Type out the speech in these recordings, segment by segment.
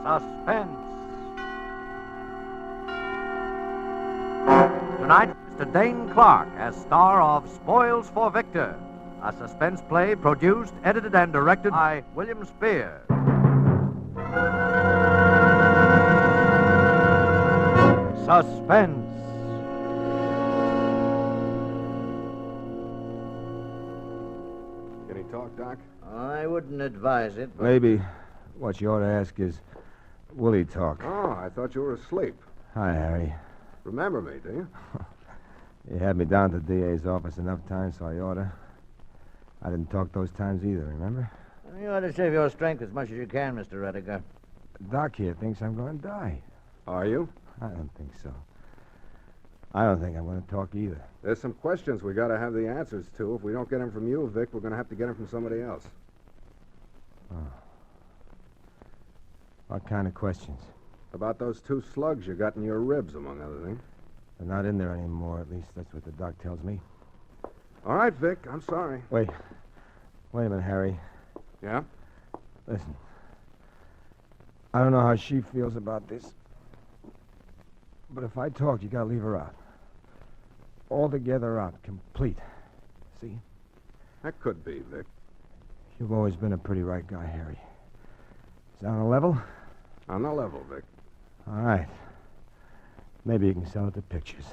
Suspense. Tonight, Mr. Dane Clark as star of Spoils for Victor, a suspense play produced, edited, and directed by William Spear. Suspense. Can he talk, Doc? I wouldn't advise it, but... Maybe what you ought to ask is, will he talk? Oh, I thought you were asleep. Hi, Harry. Remember me, do you? You had me down to the DA's office enough times, so I ought to. I didn't talk those times either, remember? You ought to save your strength as much as you can, Mr. Rediger. Doc here thinks I'm going to die. Are you? I don't think so. I don't think I'm going to talk either. There's some questions we got to have the answers to. If we don't get them from you, Vic, we're going to have to get them from somebody else. Oh. What kind of questions? About those 2 slugs you got in your ribs, among other things. They're not in there anymore, at least that's what the doc tells me. All right, Vic, I'm sorry. Wait a minute, Harry. Yeah? Listen. I don't know how she feels about this. But if I talk, you gotta leave her out. Altogether out. Complete. See? That could be, Vic. You've always been a pretty right guy, Harry. Is that on a level? On the level, Vic. All right. Maybe you can sell it to pictures.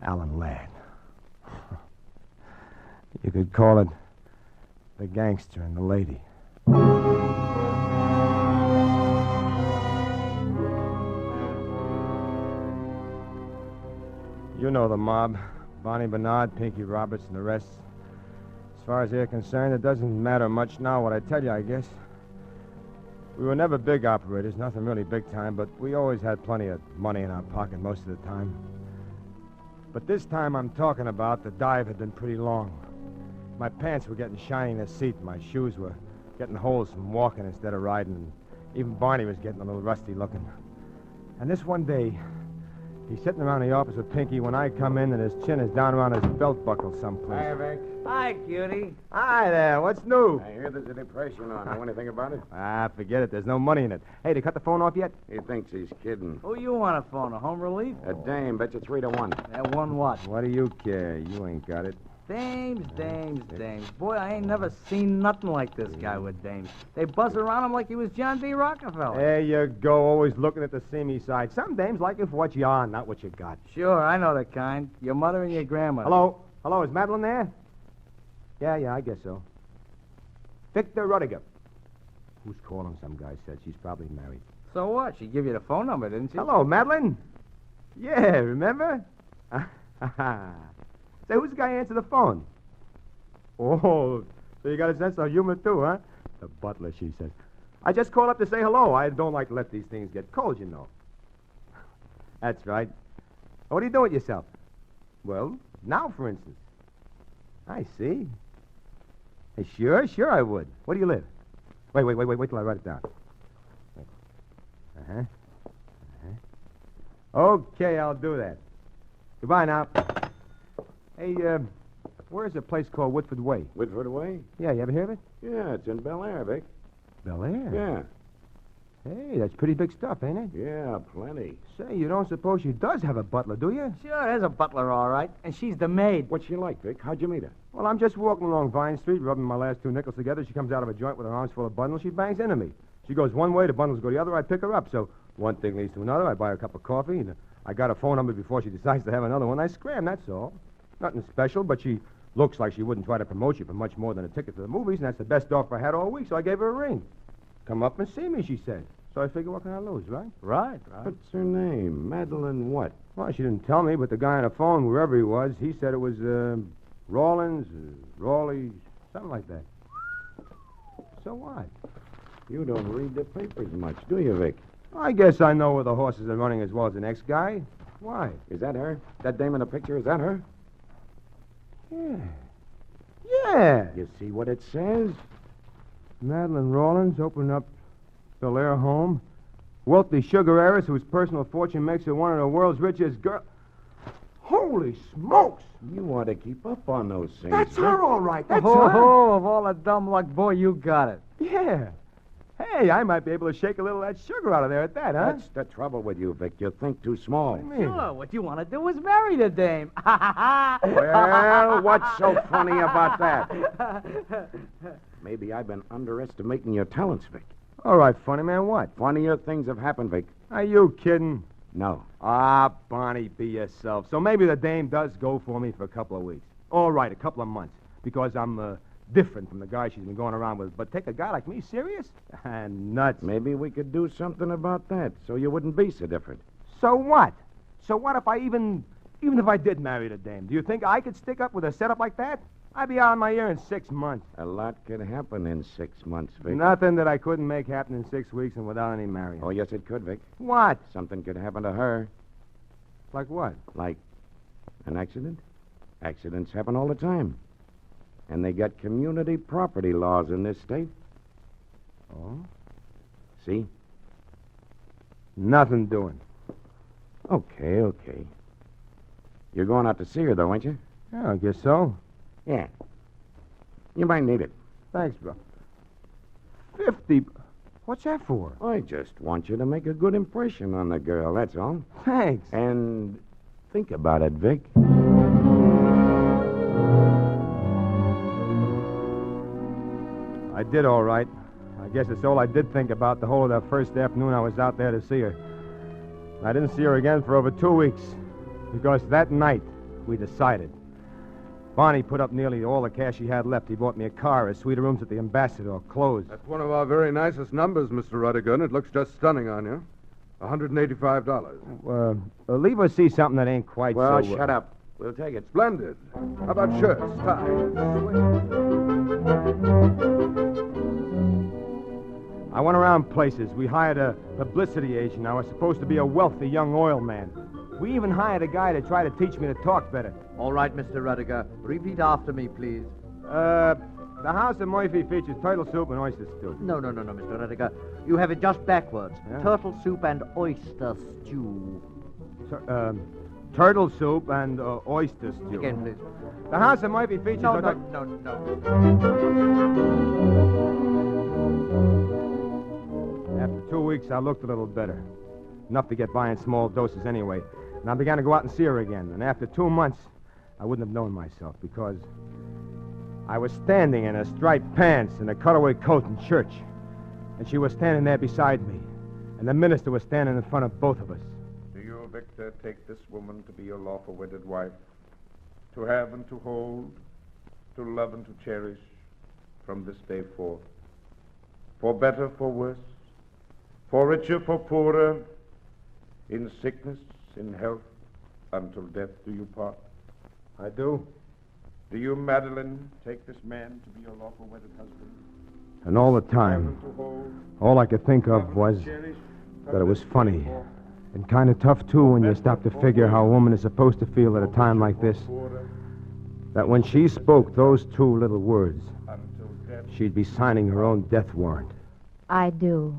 Alan Ladd. You could call it The Gangster and the Lady. You know the mob. Bonnie Bernard, Pinky Roberts, and the rest. As far as they're concerned, it doesn't matter much now what I tell you, I guess. We were never big operators, nothing really big time, but we always had plenty of money in our pocket most of the time. But this time I'm talking about, the dive had been pretty long. My pants were getting shiny in the seat, my shoes were getting holes from walking instead of riding, and even Barney was getting a little rusty looking. And this one day, he's sitting around the office with Pinky when I come in, and his chin is down around his belt buckle someplace. Hi, Vic. Hi, cutie. Hi there, what's new? I hear there's a depression on. Know anything about it? Ah, forget it, there's no money in it. Hey, they cut the phone off yet? He thinks he's kidding. Who you want to phone? A home relief? A dame, bet you 3-1. That one what? What do you care? You ain't got it. Dames. Boy, I ain't never seen nothing like this guy with dames. They buzz around him like he was John D. Rockefeller. There you go, always looking at the seamy side. Some dames like you for what you are, not what you got. Sure, I know the kind. Your mother and your grandmother. Hello, is Madeline there? Yeah, I guess so. Victor Rudiger. Who's calling, some guy said. She's probably married. So what? She give you the phone number, didn't she? Hello, Madeline. Yeah, remember? Say, who's the guy who answered the phone? Oh, so you got a sense of humor, too, huh? The butler, she said. I just called up to say hello. I don't like to let these things get cold, you know. That's right. What are you doing with yourself? Well, now, for instance. I see. Hey, sure I would. Where do you live? Wait till I write it down. Okay, I'll do that. Goodbye now. Hey, where's a place called Woodford Way? Whitford Way? Yeah, you ever hear of it? Yeah, it's in Bel Air, Vic. Bel Air? Yeah. Hey, that's pretty big stuff, ain't it? Yeah, plenty. Say, you don't suppose she does have a butler, do you? Sure, there's a butler, all right. And she's the maid. What's she like, Vic? How'd you meet her? Well, I'm just walking along Vine Street, rubbing my last 2 nickels together. She comes out of a joint with her arms full of bundles. She bangs into me. She goes one way, the bundles go the other. I pick her up. So one thing leads to another. I buy her a cup of coffee, and I got her phone number before she decides to have another one. I scram, that's all. Nothing special, but she looks like she wouldn't try to promote you for much more than a ticket to the movies, and that's the best offer I had all week, so I gave her a ring. Come up and see me, she said. So I figure, what can I lose, right? Right. What's her name? Madeline what? Well, she didn't tell me, but the guy on the phone, whoever he was, he said it was Rawlins, Rawley, something like that. So what? You don't read the papers much, do you, Vic? I guess I know where the horses are running as well as the next guy. Why? Is that her? That dame in the picture, is that her? Yeah. You see what it says? Madeline Rawlins opened up Bel Air home. Wealthy sugar heiress whose personal fortune makes her one of the world's richest girls. Holy smokes! You ought to keep up on those things. That's Vic. her, all right. That's Oh, her. of all the dumb luck, boy, you got it. Yeah. Hey, I might be able to shake a little of that sugar out of there at that, huh? That's the trouble with you, Vic. You think too small. What do you mean? Sure, what you want to do is marry the dame. Well, what's so funny about that? Maybe I've been underestimating your talents, Vic. All right, funny man, what? Funnier things have happened, Vic. Are you kidding? No. Ah, Bonnie, be yourself. So maybe the dame does go for me for a couple of weeks. All right, a couple of months. Because I'm different from the guy she's been going around with. But take a guy like me serious? Nuts. Maybe we could do something about that so you wouldn't be so different. So what? So what if I even if I did marry the dame? Do you think I could stick up with a setup like that? I'd be out of my ear in 6 months. A lot could happen in 6 months, Vic. Nothing that I couldn't make happen in 6 weeks and without any marrying. Oh, yes, it could, Vic. What? Something could happen to her. Like what? Like an accident. Accidents happen all the time. And they got community property laws in this state. Oh? See? Nothing doing. Okay. You're going out to see her, though, ain't you? Yeah, I guess so. Yeah. You might need it. Thanks, bro. 50. What's that for? I just want you to make a good impression on the girl, that's all. Thanks. And think about it, Vic. I did all right. I guess it's all I did think about the whole of that first afternoon I was out there to see her. I didn't see her again for over 2 weeks. Because that night, we decided. Bonnie put up nearly all the cash she had left. He bought me a car, a suite of rooms at the Ambassador, clothes. That's one of our very nicest numbers, Mr. Ruttigan. It looks just stunning on you. $185. Leave her see something that ain't quite Well, so... shut up. We'll take it. Splendid. How about shirts, ties? I went around places. We hired a publicity agent. I was supposed to be a wealthy young oil man. We even hired a guy to try to teach me to talk better. All right, Mr. Rudiger. Repeat after me, please. The house of Murphy features turtle soup and oyster stew. No, Mr. Rudiger. You have it just backwards. Yeah? Turtle soup and oyster stew. Turtle soup and oyster stew. Again, please. The house of Murphy features... No. After 2 weeks, I looked a little better. Enough to get by in small doses anyway. And I began to go out and see her again. And after 2 months, I wouldn't have known myself because I was standing in a striped pants and a cutaway coat in church. And she was standing there beside me. And the minister was standing in front of both of us. Do you, Victor, take this woman to be your lawful wedded wife? To have and to hold, to love and to cherish from this day forth? For better, for worse, for richer, for poorer, in sickness, in health, until death do you part? I do. Do you, Madeline, take this man to be your lawful wedded husband? And all the To have time, and to hold, all I could think love of and was to cherish from that it was this day funny. forth? And kind of tough, too, when you stop to figure how a woman is supposed to feel at a time like this. That when she spoke those 2 little words, Until death. she'd be signing her own death warrant. I do.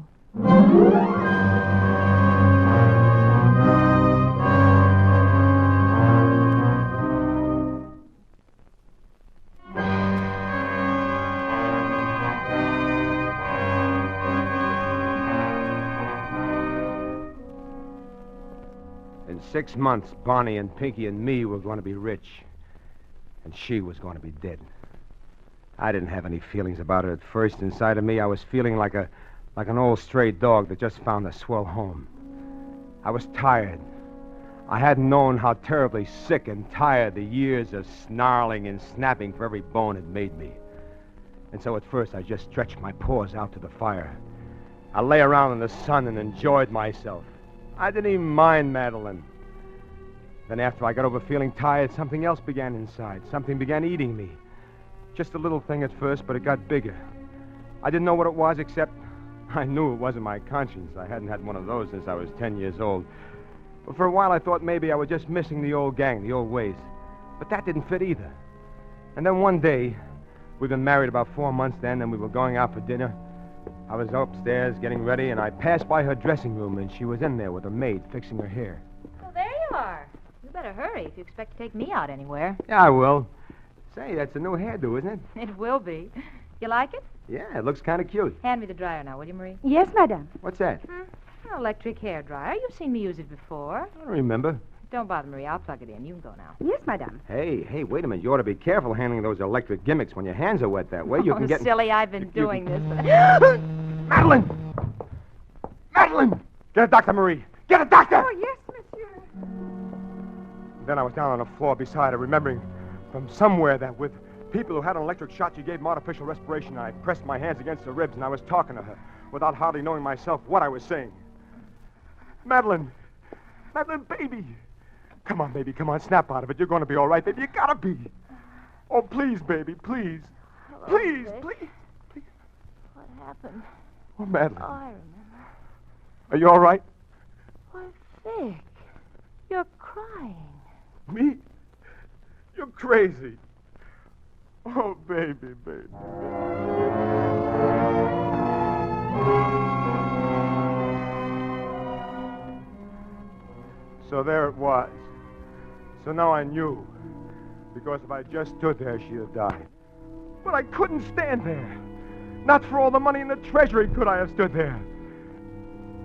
In 6 months, Bonnie and Pinky and me were going to be rich. And she was going to be dead. I didn't have any feelings about it at first. Inside of me, I was feeling like an old stray dog that just found a swell home. I was tired. I hadn't known how terribly sick and tired the years of snarling and snapping for every bone had made me. And so at first, I just stretched my paws out to the fire. I lay around in the sun and enjoyed myself. I didn't even mind Madeline. Then after I got over feeling tired, something else began inside. Something began eating me. Just a little thing at first, but it got bigger. I didn't know what it was, except I knew it wasn't my conscience. I hadn't had one of those since I was 10 years old. But for a while, I thought maybe I was just missing the old gang, the old ways. But that didn't fit either. And then one day, we'd been married about 4 months then, and we were going out for dinner. I was upstairs getting ready, and I passed by her dressing room, and she was in there with a maid fixing her hair. Well, there you are. You better hurry if you expect to take me out anywhere. Yeah, I will. Say, that's a new hairdo, isn't it? It will be. You like it? Yeah, it looks kind of cute. Hand me the dryer now, will you, Marie? Yes, madame. What's that? An electric hair dryer. You've seen me use it before. I don't remember. Don't bother, Marie. I'll plug it in. You can go now. Yes, madame. Hey, wait a minute. You ought to be careful handling those electric gimmicks when your hands are wet that way. You can get... silly. I've been doing this. Madeline! Madeline! Get a doctor, Marie. Get a doctor! Oh, yes, monsieur. Then I was down on the floor beside her, remembering from somewhere that with people who had an electric shock, she gave them artificial respiration. And I pressed my hands against her ribs, and I was talking to her without hardly knowing myself what I was saying. Madeline! Madeline, baby! Come on, baby, come on, snap out of it. You're going to be all right, baby. You gotta be. Oh, please, baby, please. Hello, Please, Vic. please. What happened? Oh, Madeline. Oh, I remember. Are you all right? Why, Vic, you're crying. Me? You're crazy. Oh, baby, baby. So there it was. So now I knew. Because if I just stood there, she'd have died. But I couldn't stand there. Not for all the money in the treasury could I have stood there.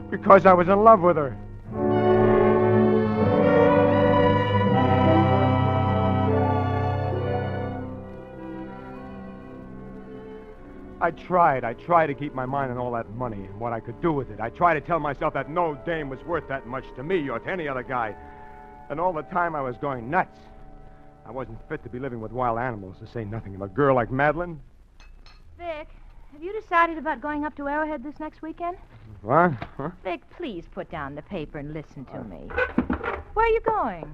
Because I was in love with her. I tried to keep my mind on all that money and what I could do with it. I tried to tell myself that no dame was worth that much to me or to any other guy. And all the time I was going nuts. I wasn't fit to be living with wild animals, to say nothing of a girl like Madeline. Vic, have you decided about going up to Arrowhead this next weekend? What? Huh? Vic, please put down the paper and listen to me. Where are you going?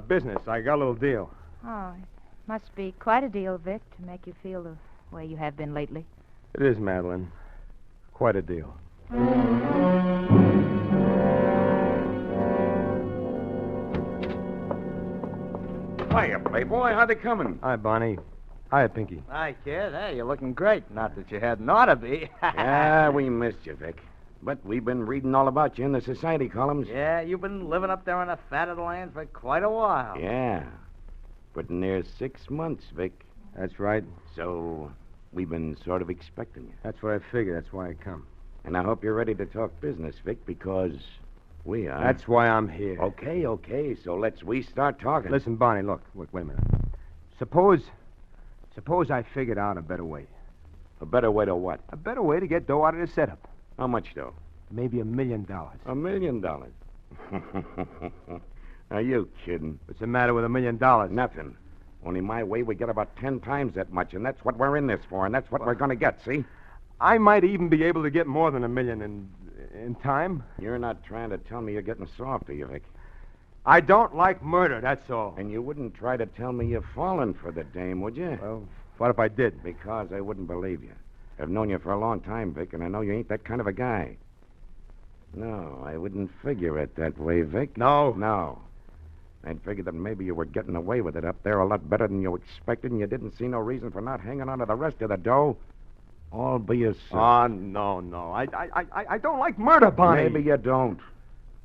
Business. I got a little deal. Oh, it must be quite a deal, Vic, to make you feel the way you have been lately. It is, Madeline. Quite a deal. Hiya, Playboy. How'd it coming? Hi, Bonnie. Hi, Pinky. Hi, kid. Hey, you're looking great. Not that you hadn't ought to be. Yeah, we missed you, Vic. But we've been reading all about you in the society columns. Yeah, you've been living up there on the fat of the land for quite a while. Yeah. But near 6 months, Vic. That's right. So we've been sort of expecting you. That's what I figured. That's why I come. And I hope you're ready to talk business, Vic, because we are. That's why I'm here. Okay. So we start talking. Listen, Bonnie, look, wait a minute. Suppose I figured out a better way. A better way to what? A better way to get dough out of this setup. How much, though? Maybe $1 million. $1 million. Are you kidding? What's the matter with $1 million? Nothing. Only my way, we get about 10 times that much, and that's what we're in this for, and that's what we're going to get, see? I might even be able to get more than $1 million in time. You're not trying to tell me you're getting soft, are you, Vic? I don't like murder, that's all. And you wouldn't try to tell me you're falling for the dame, would you? Well, what if I did? Because I wouldn't believe you. I've known you for a long time, Vic, and I know you ain't that kind of a guy. No, I wouldn't figure it that way, Vic. No. I'd figured that maybe you were getting away with it up there a lot better than you expected, and you didn't see no reason for not hanging on to the rest of the dough. All by yourself. Oh, no. I don't like murder, Bonnie. Maybe you don't.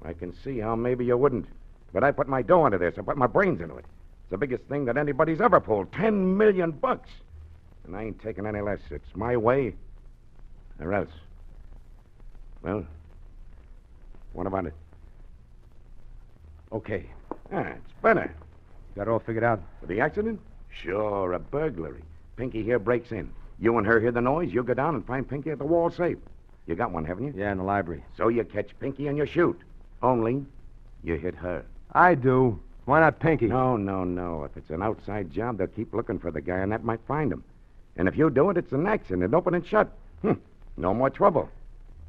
I can see how maybe you wouldn't. But I put my dough into this. I put my brains into it. It's the biggest thing that anybody's ever pulled. $10 million. And I ain't taking any less. It's my way or else. Well, what about it? Okay. It's better. Got it all figured out? The accident? Sure, a burglary. Pinky here breaks in. You and her hear the noise. You go down and find Pinky at the wall safe. You got one, haven't you? Yeah, in the library. So you catch Pinky and you shoot. Only you hit her. I do. Why not Pinky? No. If it's an outside job, they'll keep looking for the guy, and that might find him. And if you do it, it's an accident, open and shut. No more trouble.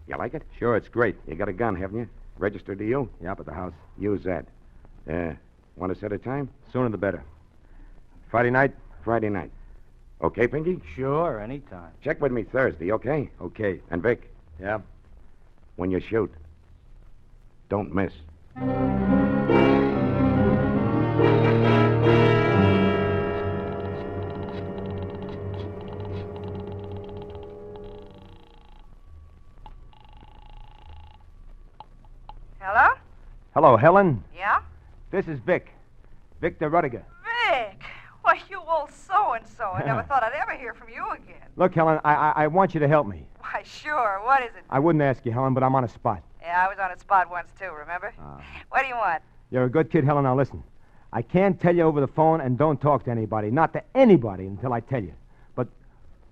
You like it? Sure, it's great. You got a gun, haven't you? Registered to you? Yeah, up at the house. Use that. Want to set a time? Sooner the better. Friday night? Friday night. Okay, Pinky? Sure, anytime. Check with me Thursday, okay? Okay. And Vic, Yeah? when you shoot, don't miss. Hello? Hello, Helen. Yeah? This is Vic. Victor Rudiger. Vic! Why, you old so-and-so. I never thought I'd ever hear from you again. Look, Helen, I want you to help me. Why, sure. What is it? I wouldn't ask you, Helen, but I'm on a spot. Yeah, I was on a spot once, too, remember? What do you want? You're a good kid, Helen. Now listen. I can't tell you over the phone, and don't talk to anybody. Not to anybody until I tell you. But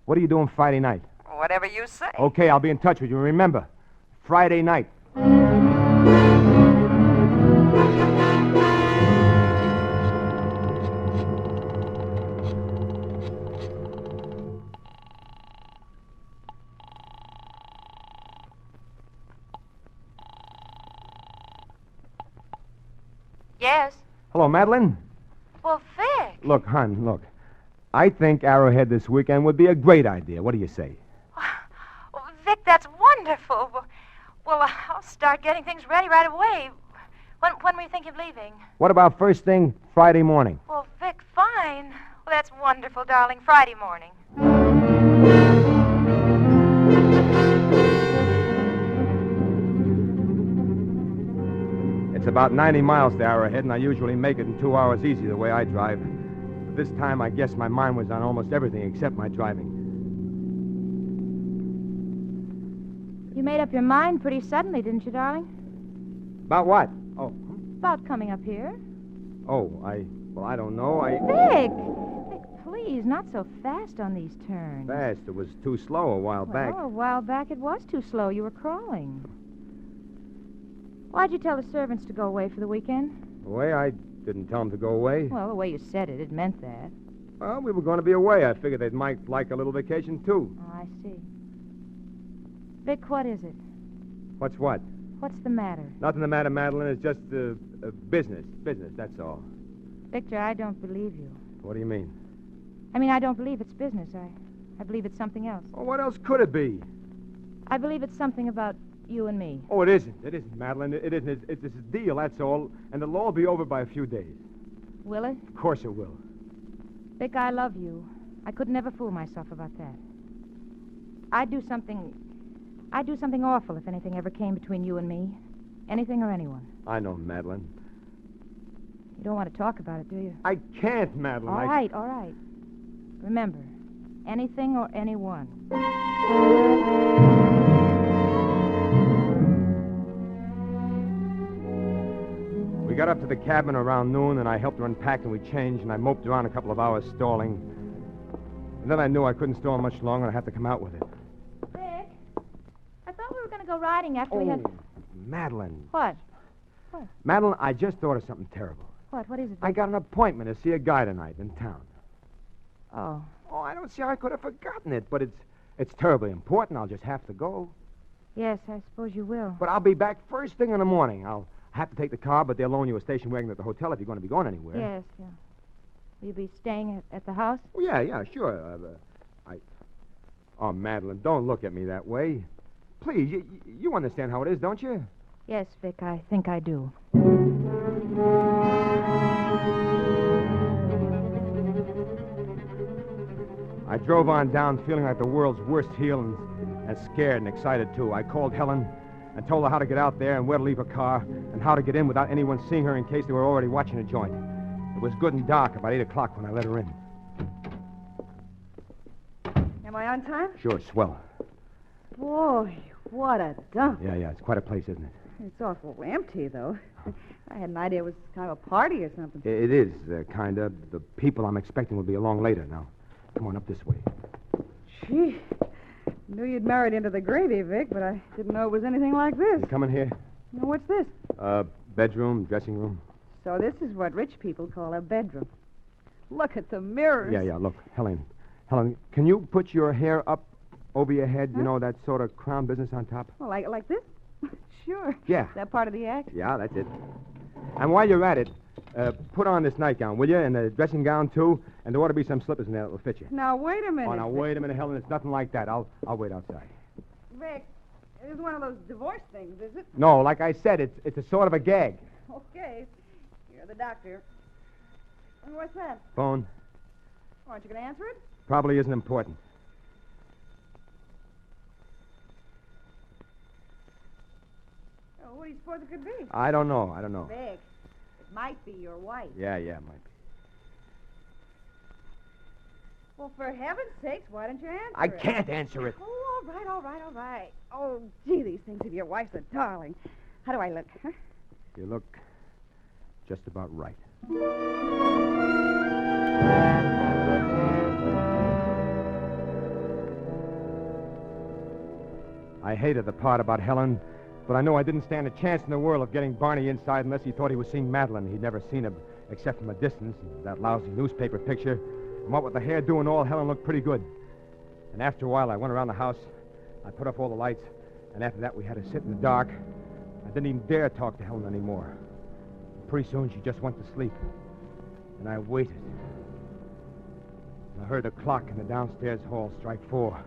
what are you doing Friday night? Whatever you say. Okay, I'll be in touch with you. Remember, Friday night. Yes? Hello, Madeline. Well, Vic. Look, hon, look. I think Arrowhead this weekend would be a great idea. What do you say? Well, Vic, that's wonderful. Well, I'll start getting things ready right away. When were you thinking of leaving? What about first thing Friday morning? Well, Vic, fine. Well, that's wonderful, darling. Friday morning. It's about 90 miles to Arrowhead, and I usually make it in 2 hours easy the way I drive. But this time, I guess my mind was on almost everything except my driving. You made up your mind pretty suddenly, didn't you, darling? About what? Oh. About coming up here. Oh, I don't know. Vic! Vic, please, not so fast on these turns. Fast. It was too slow a while back. Oh, a while back it was too slow. You were crawling. Why'd you tell the servants to go away for the weekend? Away? I didn't tell them to go away. Well, the way you said it, it meant that. Well, we were going to be away. I figured they might like a little vacation, too. Oh, I see. Vic, what is it? What's what? What's the matter? Nothing the matter, Madeline. It's just business. Business, that's all. Victor, I don't believe you. What do you mean? I mean, I don't believe it's business. I believe it's something else. Well, what else could it be? I believe it's something about you and me. Oh, it isn't. It isn't, Madeline. It isn't. It's a deal, that's all. And it'll all be over by a few days. Will it? Of course it will. Vic, I love you. I could never fool myself about that. I'd do something awful if anything ever came between you and me. Anything or anyone. I know, Madeline. You don't want to talk about it, do you? I can't, Madeline. All right. Remember, anything or anyone. We got up to the cabin around noon, and I helped her unpack, and we changed, and I moped around a couple of hours stalling. And then I knew I couldn't stall much longer, and I had to come out with it. Vic, I thought we were going to go riding after we had... Madeline. What? Madeline, I just thought of something terrible. What? What is it, Vic? I got an appointment to see a guy tonight in town. Oh. Oh, I don't see how I could have forgotten it, but it's terribly important. I'll just have to go. Yes, I suppose you will. But I'll be back first thing in the morning. I'll have to take the car, but they'll loan you a station wagon at the hotel if you're going to be going anywhere. Yes, yeah. Will you be staying at the house? Oh, yeah, sure. Oh, Madeline, don't look at me that way. Please, you understand how it is, don't you? Yes, Vic, I think I do. I drove on down feeling like the world's worst heel and scared and excited, too. I called Helen and told her how to get out there and where to leave her car and how to get in without anyone seeing her in case they were already watching a joint. It was good and dark, about 8 o'clock when I let her in. Am I on time? Sure, swell. Boy, what a dump. Yeah, it's quite a place, isn't it? It's awful empty, though. I had an idea it was kind of a party or something. It is, kind of. The people I'm expecting will be along later now. Come on up this way. Gee, knew you'd married into the gravy, Vic, but I didn't know it was anything like this. You coming here? Now, what's this? Bedroom, dressing room. So this is what rich people call a bedroom. Look at the mirrors. Yeah, look, Helen, can you put your hair up over your head? Huh? You know, that sort of crown business on top? Oh, like this? Sure. Yeah. Is that part of the act? Yeah, that's it. And while you're at it, put on this nightgown, will you? And the dressing gown, too. And there ought to be some slippers in there that will fit you. Now, wait a minute. Oh, now, wait a minute, Helen. It's nothing like that. I'll wait outside. Vic, it is one of those divorce things, is it? No, like I said, it's a sort of a gag. Okay. You're the doctor. What's that? Phone. Aren't you going to answer it? Probably isn't important. Oh, what do you suppose it could be? I don't know. Vic, it might be your wife. Yeah, it might be. Well, for heaven's sakes, why don't you answer I it? can't answer it. Oh, all right. Oh, gee, these things of your wife's a darling. How do I look, huh? You look just about right. I hated the part about Helen, but I knew I didn't stand a chance in the world of getting Barney inside unless he thought he was seeing Madeline. He'd never seen her except from a distance, and that lousy newspaper picture. And what with the hairdo and all, Helen looked pretty good. And after a while, I went around the house. I put off all the lights, and after that, we had to sit in the dark. I didn't even dare talk to Helen anymore. Pretty soon, she just went to sleep. And I waited. And I heard the clock in the downstairs hall strike 4.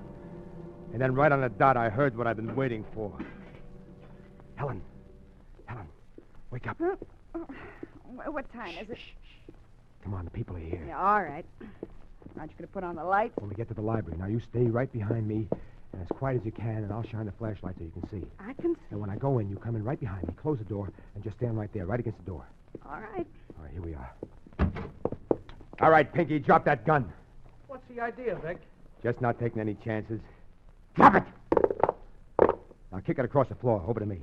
And then right on the dot, I heard what I've been waiting for. Helen, wake up. What time is it? Come on, the people are here. Yeah, all right. Aren't you going to put on the lights? When we get to the library. Now, you stay right behind me, and as quiet as you can, and I'll shine the flashlight so you can see. I can see. And when I go in, you come in right behind me, close the door, and just stand right there, right against the door. All right. All right, here we are. All right, Pinky, drop that gun. What's the idea, Vic? Just not taking any chances. Drop it! Now kick it across the floor, over to me.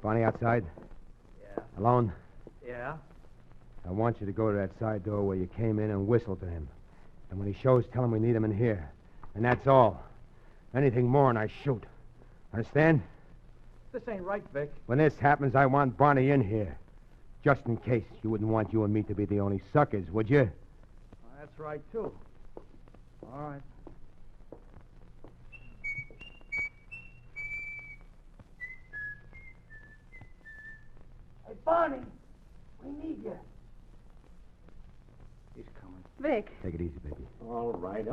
Barney outside? Yeah. Alone? Yeah? I want you to go to that side door where you came in and whistle to him. And when he shows, tell him we need him in here. And that's all. Anything more and I shoot. Understand? This ain't right, Vic. When this happens, I want Barney in here. Just in case. You wouldn't want you and me to be the only suckers, would you? Well, that's right, too. All right. Hey, Barney, we need you. He's coming. Vic. Take it easy, baby. All right.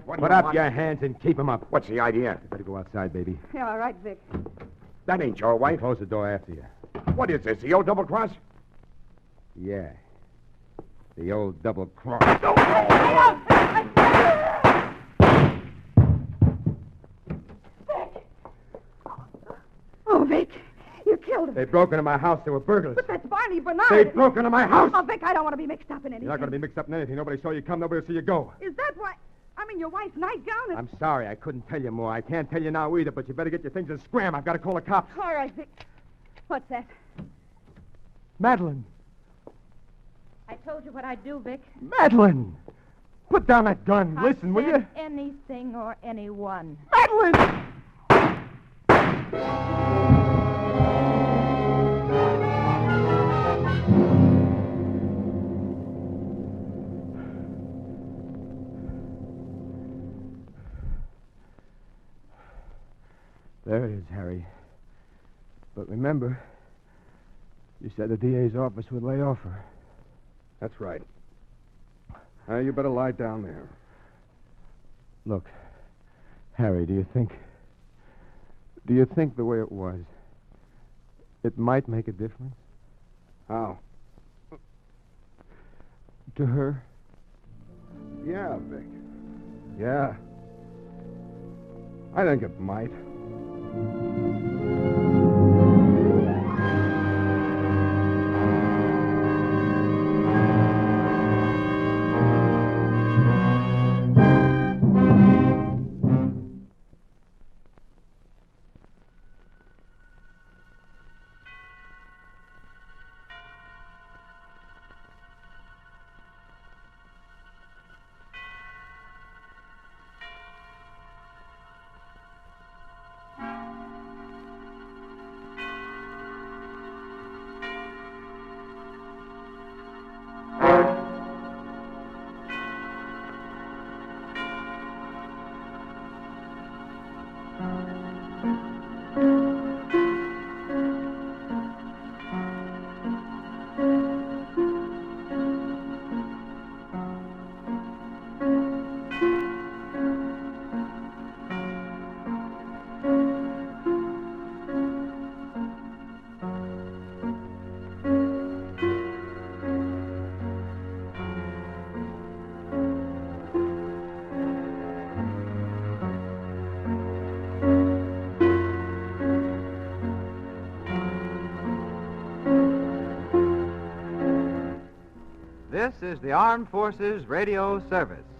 What do Put you up want? your hands and keep them up. What's the idea? You better go outside, baby. Yeah, all right, Vic. That ain't your wife. Close the door after you. What is this, the old double cross? Yeah. The old double cross. Oh, Vic, you killed him. They broke into my house. They were burglars. But that's Barney Bernard. They broke into my house. Oh, Vic, I don't want to be mixed up in anything. You're not going to be mixed up in anything. Nobody saw you come. Nobody will see you go. Is that why? I mean, your wife's nightgown is... I'm sorry. I couldn't tell you more. I can't tell you now either, but you better get your things and scram. I've got to call the cops. All right, Vic. What's that? Madeline. I told you what I'd do, Vic. Madeline! Put down that gun. I Listen, will said you? anything or anyone. Madeline! There it is, Harry. But remember, you said the DA's office would lay off her. That's right. You better lie down there. Look, Harry, do you think the way it was, it might make a difference How? to her? Yeah, Vic. Yeah. I think it might. This is the Armed Forces Radio Service.